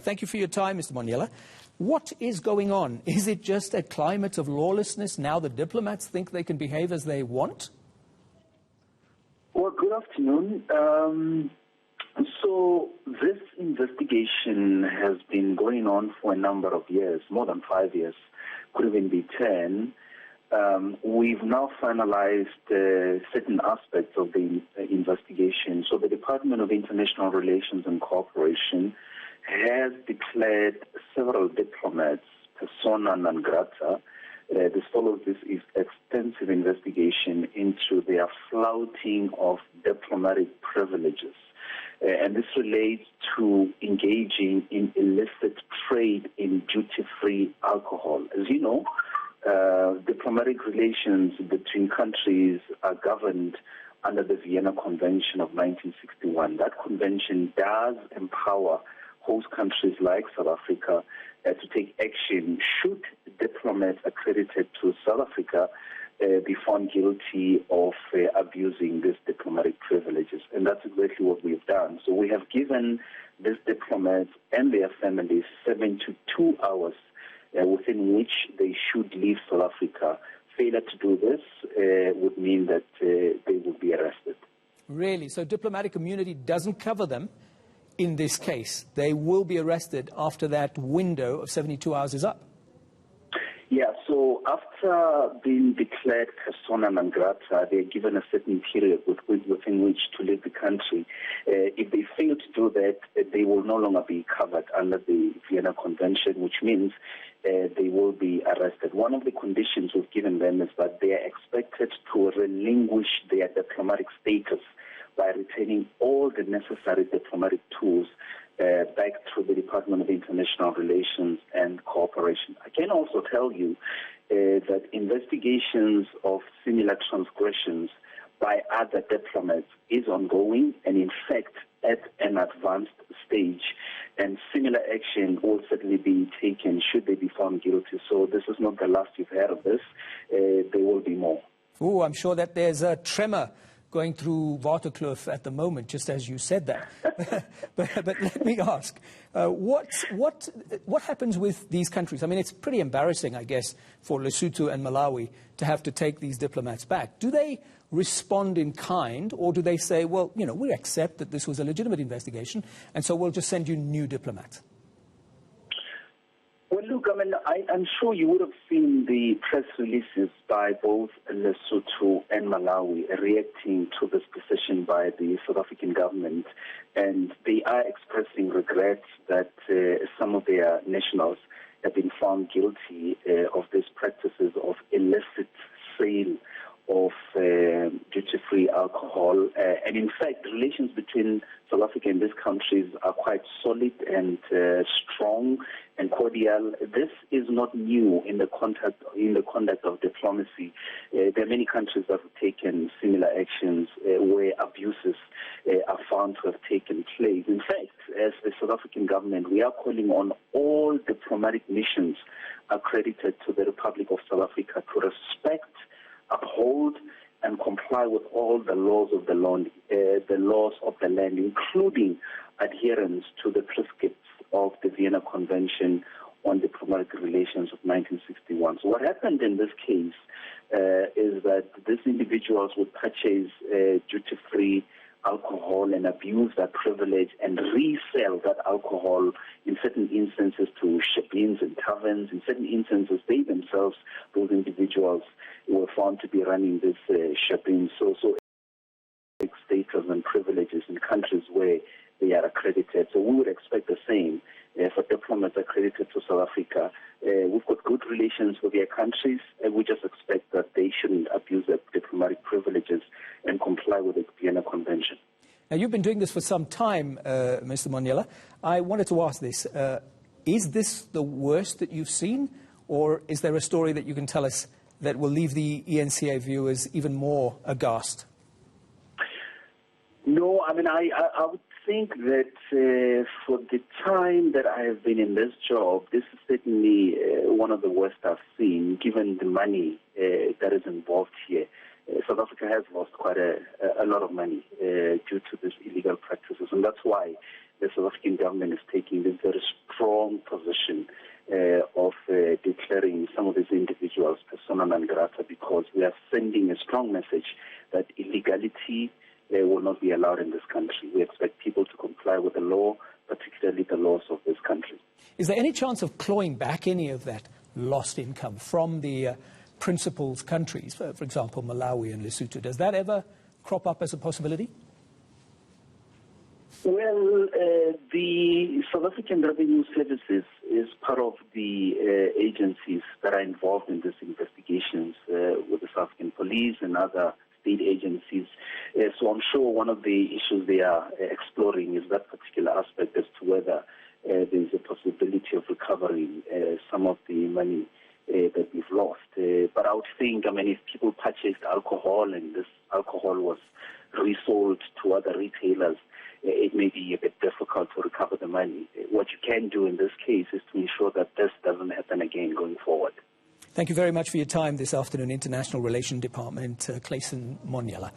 Thank you for your time, Mr. Monyela. What is going on? Is it just a climate of lawlessness now the diplomats think they can behave as they want? Well, good afternoon. So this investigation has been going on for a number of years, more than 5 years, could even be 10. We've now finalized certain aspects of the investigation. So the Department of International Relations and Cooperation has declared several diplomats persona non grata. This follows this extensive investigation into their flouting of diplomatic privileges. And this relates to engaging in illicit trade in duty-free alcohol. As you know, diplomatic relations between countries are governed under the Vienna Convention of 1961. That convention does empower host countries like South Africa to take action should diplomats accredited to South Africa be found guilty of abusing these diplomatic privileges. And that's exactly what we've done. So we have given these diplomats and their families 72 hours within which they should leave South Africa. Failure to do this would mean that they would be arrested. Really? So diplomatic immunity doesn't cover them in this case? They will be arrested after that window of 72 hours is up? Yeah, so after being declared persona non grata, they're given a certain period within which to leave the country. If they fail to do that, they will no longer be covered under the Vienna Convention, which means they will be arrested. One of the conditions we've given them is that they are expected to relinquish their diplomatic status by retaining all the necessary diplomatic tools back to the Department of International Relations and Cooperation. I can also tell you that investigations of similar transgressions by other diplomats is ongoing and, in fact, at an advanced stage. And similar action will certainly be taken should they be found guilty. So this is not the last you've heard of this. There will be more. Oh, I'm sure that there's a tremor going through Waterkloof at the moment, just as you said that. but let me ask, what happens with these countries? I mean, it's pretty embarrassing, I guess, for Lesotho and Malawi to have to take these diplomats back. Do they respond in kind, or do they say, well, you know, we accept that this was a legitimate investigation, and so we'll just send you new diplomats? Well, look, I mean, I'm sure you would have seen the press releases by both Lesotho and Malawi reacting to this decision by the South African government, and they are expressing regret that some of their nationals have been found guilty of these practices of illicit sale of duty-free alcohol. And in fact, relations between South Africa and these countries are quite solid and strong and cordial. This is not new in the conduct of diplomacy. There are many countries that have taken similar actions where abuses are found to have taken place. In fact, as the South African government, we are calling on all diplomatic missions accredited to the Republic of South Africa to respect, uphold, and comply with all the laws of the land, including adherence to the prescripts of the Vienna Convention on Diplomatic Relations of 1961. So what happened in this case is that these individuals would purchase duty-free alcohol and abuse that privilege and resell that alcohol in certain instances to shop-ins and taverns. In certain instances, they themselves, those individuals, were found to be running this shop-ins. So status and privileges in countries where they are accredited. So we would expect the same for diplomats accredited to South Africa. We've got good relations with their countries, and we just expect that they shouldn't abuse their diplomatic privileges and comply with the Vienna Convention. Now, you've been doing this for some time, Mr. Monyela. I wanted to ask this. Is this the worst that you've seen, or is there a story that you can tell us that will leave the ENCA viewers even more aghast? No, I mean, I would think that for the time that I have been in this job, this is certainly one of the worst I've seen, given the money that is involved here. South Africa has lost quite a lot of money due to these illegal practices, and that's why the South African government is taking this very strong position of declaring some of these individuals persona non grata, because we are sending a strong message that illegality will not be allowed in this country. We expect people to comply with the law, particularly the laws of this country. Is there any chance of clawing back any of that lost income from the principals countries, for example, Malawi and Lesotho? Does that ever crop up as a possibility? Well, the South African Revenue Services is part of the agencies that are involved in these investigations with the South African Police and other state agencies. So I'm sure one of the issues they are exploring is that particular aspect as to whether there's a possibility of recovering some of the money that we've lost. But I would think, if people purchased alcohol and this alcohol was resold to other retailers, it may be a bit difficult to recover the money. What you can do in this case is to ensure that this doesn't happen again going forward. Thank you very much for your time this afternoon, International Relations Department, Clayson Monyela.